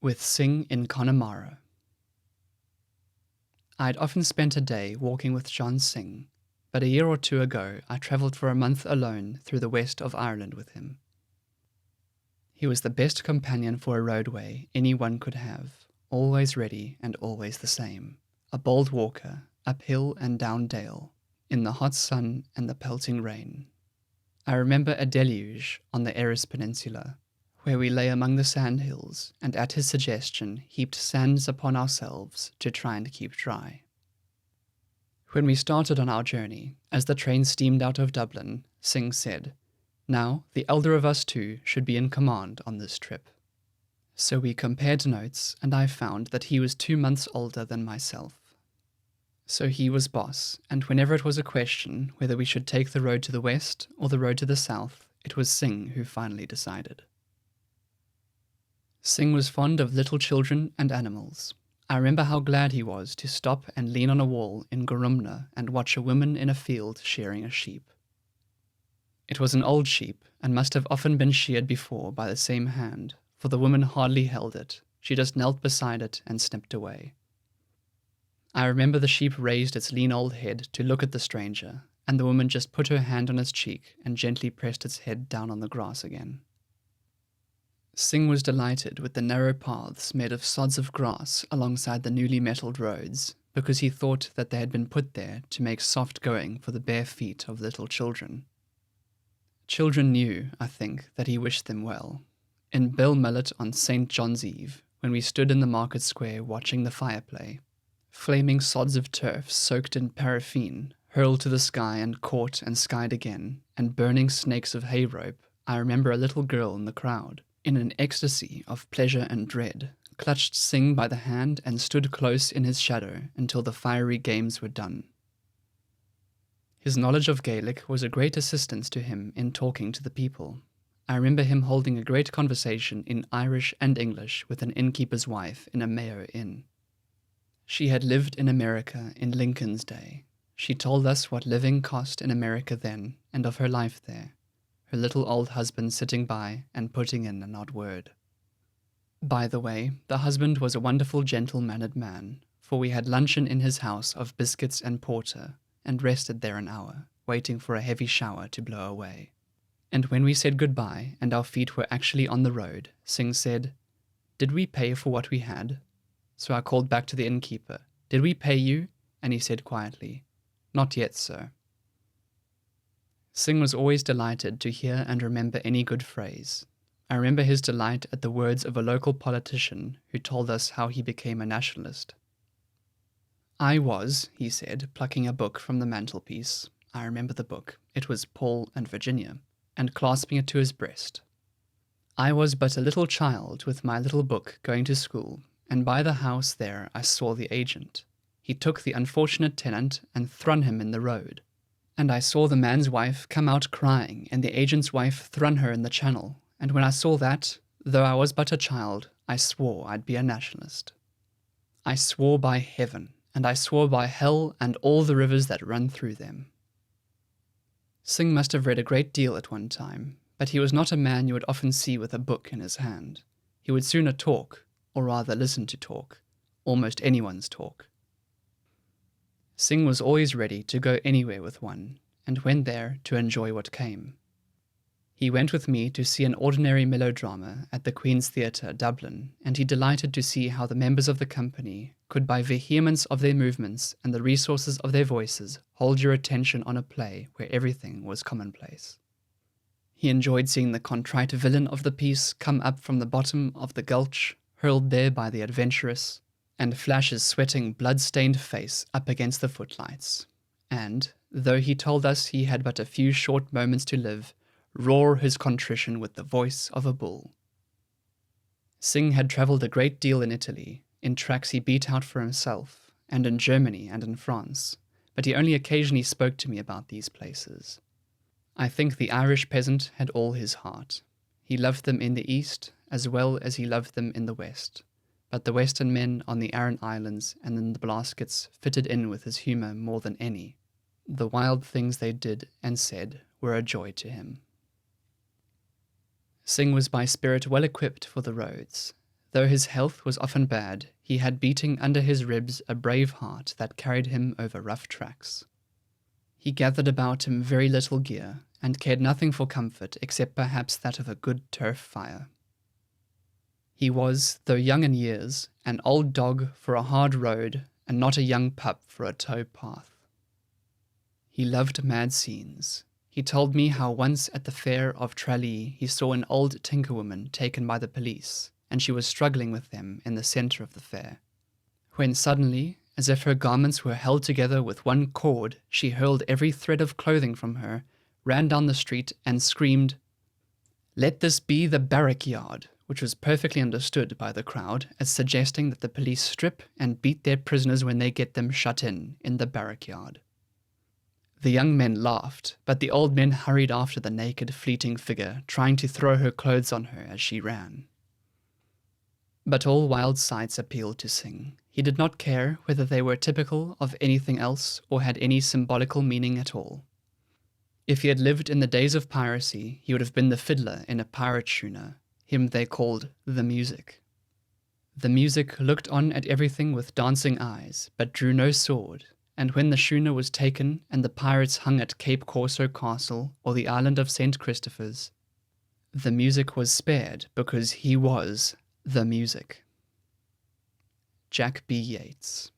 with Synge in Connemara. I had often spent a day walking with John Synge, but a year or two ago I travelled for a month alone through the west of Ireland with him. He was the best companion for a roadway anyone could have, always ready and always the same, a bold walker, up hill and down dale, in the hot sun and the pelting rain. I remember a deluge on the Eris Peninsula, where we lay among the sandhills and at his suggestion heaped sands upon ourselves to try and keep dry. When we started on our journey, as the train steamed out of Dublin, Synge said, "Now, the elder of us two should be in command on this trip." So we compared notes, and I found that he was 2 months older than myself. So he was boss, and whenever it was a question whether we should take the road to the west or the road to the south, it was Synge who finally decided. Synge was fond of little children and animals. I remember how glad he was to stop and lean on a wall in Gorumna and watch a woman in a field shearing a sheep. It was an old sheep, and must have often been sheared before by the same hand, for the woman hardly held it. She just knelt beside it and snipped away. I remember the sheep raised its lean old head to look at the stranger, and the woman just put her hand on its cheek and gently pressed its head down on the grass again. Synge was delighted with the narrow paths made of sods of grass alongside the newly metalled roads, because he thought that they had been put there to make soft going for the bare feet of little children. Children knew, I think, that he wished them well. In Bell Millet on St. John's Eve, when we stood in the market square watching the fire play, flaming sods of turf soaked in paraffin, hurled to the sky and caught and skied again, and burning snakes of hay rope, I remember a little girl in the crowd, in an ecstasy of pleasure and dread, clutched Synge by the hand and stood close in his shadow until the fiery games were done. His knowledge of Gaelic was a great assistance to him in talking to the people. I remember him holding a great conversation in Irish and English with an innkeeper's wife in a Mayo inn. She had lived in America in Lincoln's day. She told us what living cost in America then, and of her life there, her little old husband sitting by and putting in an odd word. By the way, the husband was a wonderful gentle-mannered man, for we had luncheon in his house of biscuits and porter, and rested there an hour, waiting for a heavy shower to blow away. And when we said goodbye and our feet were actually on the road, Synge said, "Did we pay for what we had?" So I called back to the innkeeper, "Did we pay you?" And he said quietly, "Not yet, sir." Synge was always delighted to hear and remember any good phrase. I remember his delight at the words of a local politician who told us how he became a nationalist. "I was," he said, plucking a book from the mantelpiece. I remember the book. It was Paul and Virginia, and clasping it to his breast. "I was but a little child with my little book going to school, and by the house there I saw the agent. He took the unfortunate tenant and thrun him in the road. And I saw the man's wife come out crying, and the agent's wife thrun her in the channel. And when I saw that, though I was but a child, I swore I'd be a nationalist. I swore by heaven, and I swore by hell and all the rivers that run through them." Synge must have read a great deal at one time, but he was not a man you would often see with a book in his hand. He would sooner talk, or rather listen to talk, almost anyone's talk. Synge was always ready to go anywhere with one, and when there, to enjoy what came. He went with me to see an ordinary melodrama at the Queen's Theatre, Dublin, and he delighted to see how the members of the company could, by vehemence of their movements and the resources of their voices, hold your attention on a play where everything was commonplace. He enjoyed seeing the contrite villain of the piece come up from the bottom of the gulch, hurled there by the adventuress, and flash his sweating, blood-stained face up against the footlights, and, though he told us he had but a few short moments to live, roar his contrition with the voice of a bull. Synge had travelled a great deal in Italy, in tracks he beat out for himself, and in Germany and in France, but he only occasionally spoke to me about these places. I think the Irish peasant had all his heart. He loved them in the east as well as he loved them in the west, but the western men on the Aran Islands and in the Blaskets fitted in with his humour more than any. The wild things they did and said were a joy to him. Synge was by spirit well equipped for the roads. Though his health was often bad, he had beating under his ribs a brave heart that carried him over rough tracks. He gathered about him very little gear, and cared nothing for comfort except perhaps that of a good turf fire. He was, though young in years, an old dog for a hard road, and not a young pup for a tow path. He loved mad scenes. He told me how once at the fair of Tralee he saw an old tinkerwoman taken by the police, and she was struggling with them in the centre of the fair, when suddenly, as if her garments were held together with one cord, she hurled every thread of clothing from her, ran down the street, and screamed, "Let this be the barrack yard," which was perfectly understood by the crowd as suggesting that the police strip and beat their prisoners when they get them shut in the barrack yard. The young men laughed, but the old men hurried after the naked, fleeting figure, trying to throw her clothes on her as she ran. But all wild sights appealed to Synge. He did not care whether they were typical of anything else or had any symbolical meaning at all. If he had lived in the days of piracy, he would have been the fiddler in a pirate schooner, him they called the Music. The Music looked on at everything with dancing eyes, but drew no sword, and when the schooner was taken and the pirates hung at Cape Corso Castle or the island of St. Christopher's, the Music was spared because he was the Music. Jack B. Yeats.